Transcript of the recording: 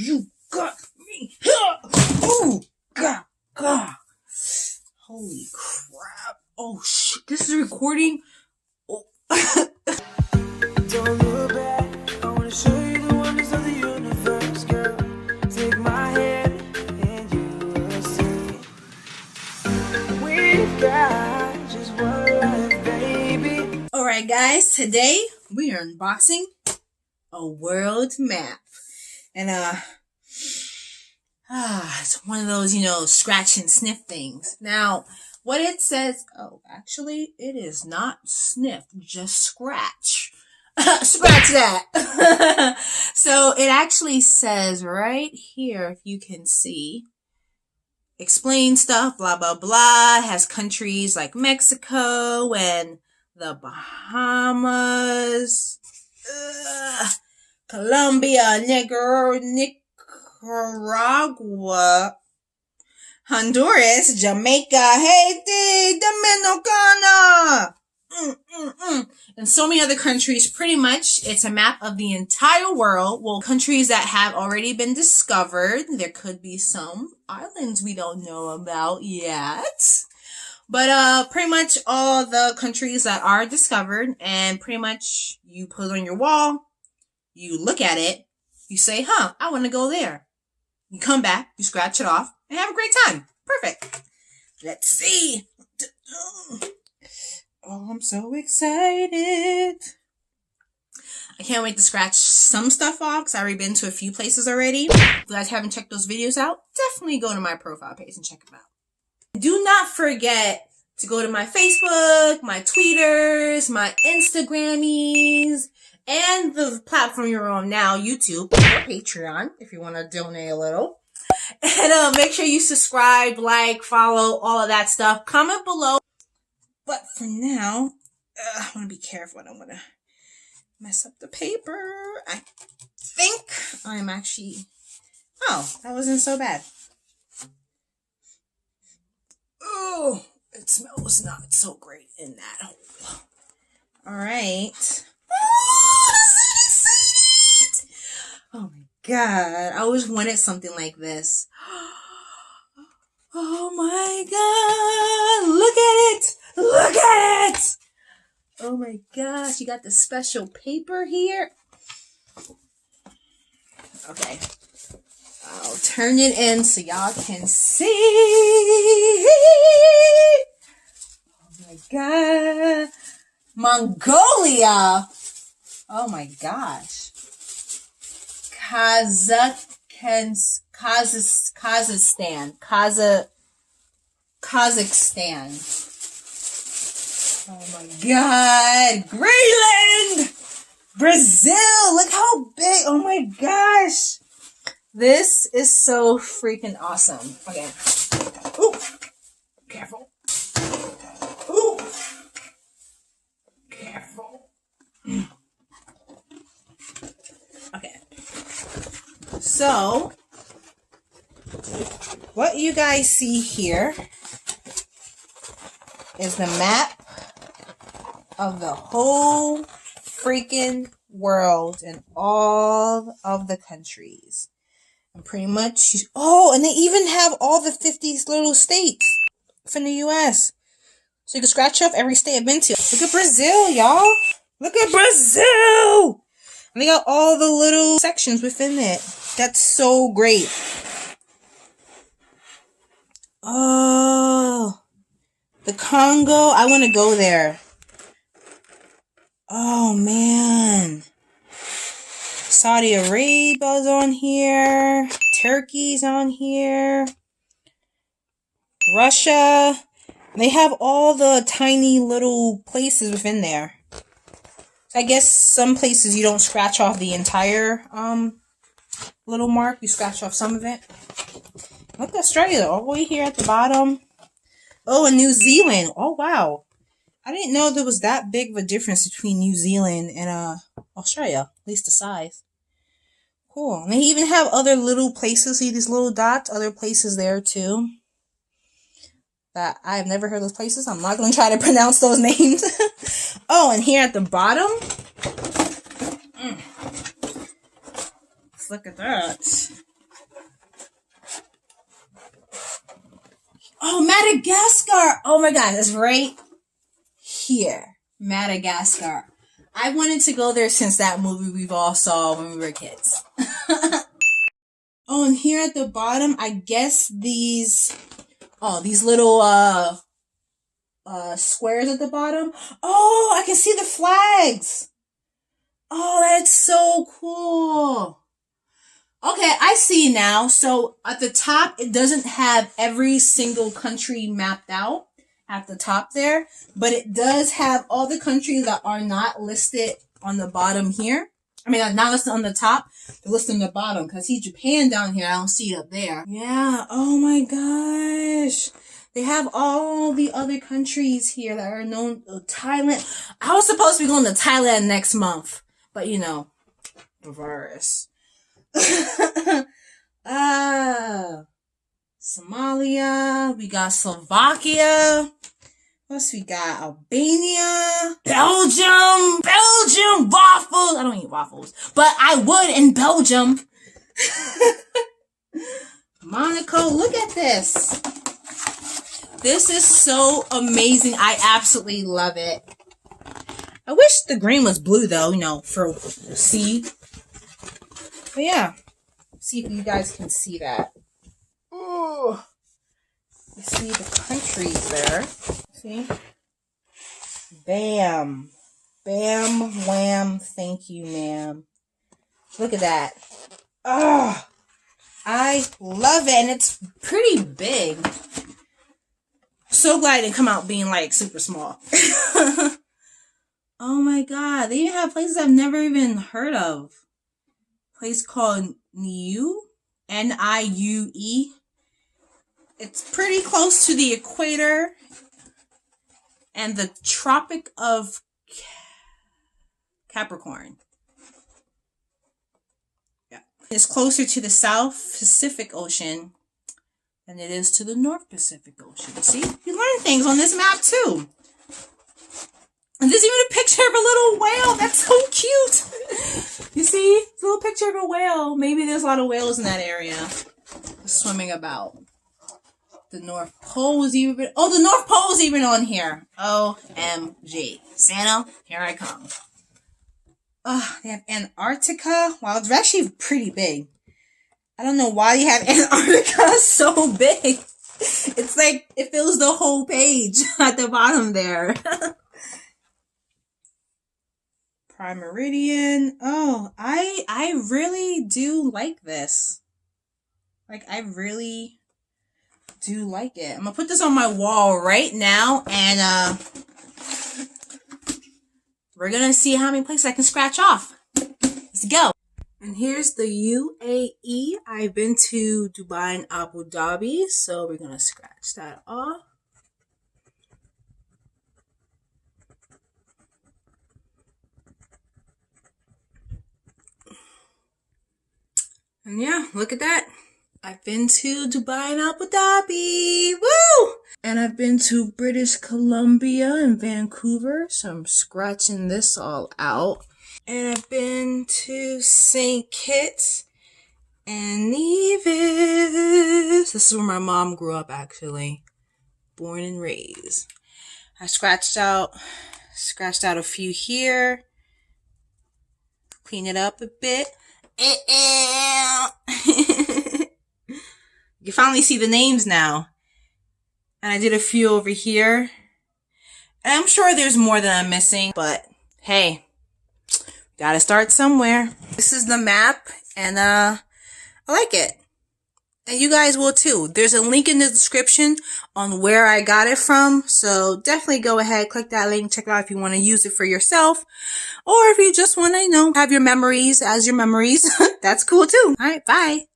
You got me. Oh, God, God. Holy crap. Oh, shit. This is recording. Oh. Don't look back. I want to show you the wonders of the universe, girl. Take my hand and you will see. We've got just one life, baby. Alright, guys. Today, we are unboxing a world map. And, it's one of those, scratch and sniff things. Now, what it says, oh, actually, it is not sniff, just scratch. Scratch that. So, it actually says right here, if you can see, explain stuff, blah, blah, blah. It has countries like Mexico and the Bahamas, Colombia, Nicaragua, Honduras, Jamaica, Haiti, Dominicana, and so many other countries. Pretty much, it's a map of the entire world. Well, countries that have already been discovered. There could be some islands we don't know about yet. But pretty much all the countries that are discovered, and pretty much you put it on your wall, you look at it, you say, I want to go there. You come back, you scratch it off, and have a great time. Perfect. Let's see. Oh, I'm so excited. I can't wait to scratch some stuff off because I've already been to a few places already. If you guys haven't checked those videos out, definitely go to my profile page and check them out. Do not forget to go to my Facebook, my Twitters, my Instagrammies, and the platform you're on now, YouTube, or Patreon, if you want to donate a little. And make sure you subscribe, like, follow, all of that stuff. Comment below. But for now, I want to be careful. I don't want to mess up the paper. I think I'm actually... Oh, that wasn't so bad. Oh, it smells not so great in that hole. All right. Oh my God. I always wanted something like this. Oh my God. Look at it. Look at it. Oh my gosh. You got the special paper here. Okay. I'll turn it in so y'all can see. Oh my God. Mongolia. Oh my gosh. Kazakhstan. Oh my God. Greenland. Brazil. Look how big. Oh my gosh. This is so freaking awesome. Okay. Ooh. Careful. Ooh. Careful. Okay. So, what you guys see here is the map of the whole freaking world and all of the countries. And pretty much, and they even have all the 50 little states from the U.S. So you can scratch off every state I've been to. Look at Brazil, y'all. Look at Brazil. And they got all the little sections within it. That's so great. Oh, the Congo. I want to go there. Oh, man. Saudi Arabia's on here. Turkey's on here. Russia. They have all the tiny little places within there. So I guess some places you don't scratch off the entire little mark. You scratch off some of it. Look at Australia all the way here at the bottom. Oh, and New Zealand. Oh, wow. I didn't know there was that big of a difference between New Zealand and Australia. At least the size. Cool. And they even have other little places. See these little dots? Other places there too. that I've never heard of those places. I'm not going to try to pronounce those names. Oh, and here at the bottom. Let's look at that. Oh, Madagascar. Oh my God, it's right here. Madagascar. I wanted to go there since that movie we've all saw when we were kids. Oh, and here at the bottom, I guess these little squares at the bottom. Oh, I can see the flags. Oh, that's so cool. Okay, I see now. So at the top, it doesn't have every single country mapped out at the top there, but it does have all the countries that are not listed on the bottom here. I mean, not listed on the top, they're listed on the bottom, because see Japan down here, I don't see it up there. Yeah, oh my gosh. They have all the other countries here that are known. Thailand. I was supposed to be going to Thailand next month, but you know, the virus. Somalia. We got Slovakia. What else we got? Albania. Belgium. Waffles. I don't eat waffles, but I would in Belgium. Monaco. Look at this. This is so amazing. I absolutely love it. I wish the green was blue though, you know, for sea. But yeah, see if you guys can see that. Oh, you see the countries there. See? Bam. Bam, wham, thank you, ma'am. Look at that. Oh, I love it. And it's pretty big. So glad it didn't come out being like super small. Oh my God. They even have places I've never even heard of. Place called Niue. N-I-U-E. It's pretty close to the equator and the Tropic of Capricorn. Yeah. It's closer to the South Pacific Ocean than it is to the North Pacific Ocean. See? You learn things on this map too. And there's even a picture of a little whale. That's so cute. You see? It's a little picture of a whale. Maybe there's a lot of whales in that area swimming about. The North Pole is even... Oh, the North Pole is even on here. OMG. Santa, here I come. They have Antarctica. Wow, it's actually pretty big. I don't know why you have Antarctica so big. It's like, it fills the whole page at the bottom there. Prime Meridian. Oh, I really do like this. Like, I really do like it. I'm gonna put this on my wall right now, and we're gonna see how many places I can scratch off. Let's go. And here's the UAE. I've been to Dubai and Abu Dhabi, so we're gonna scratch that off. And yeah, look at that. I've been to Dubai and Abu Dhabi. Woo! And I've been to British Columbia and Vancouver, so I'm scratching this all out. And I've been to St. Kitts and Nevis. This is where my mom grew up, actually. Born and raised. I scratched out a few here. Clean it up a bit. You finally see the names now. And I did a few over here. And I'm sure there's more that I'm missing, but hey, gotta start somewhere. This is the map, and I like it. And you guys will too. There's a link in the description on where I got it from. So definitely go ahead, click that link, check it out if you want to use it for yourself. Or if you just want to, have your memories as your memories. That's cool too. All right, bye.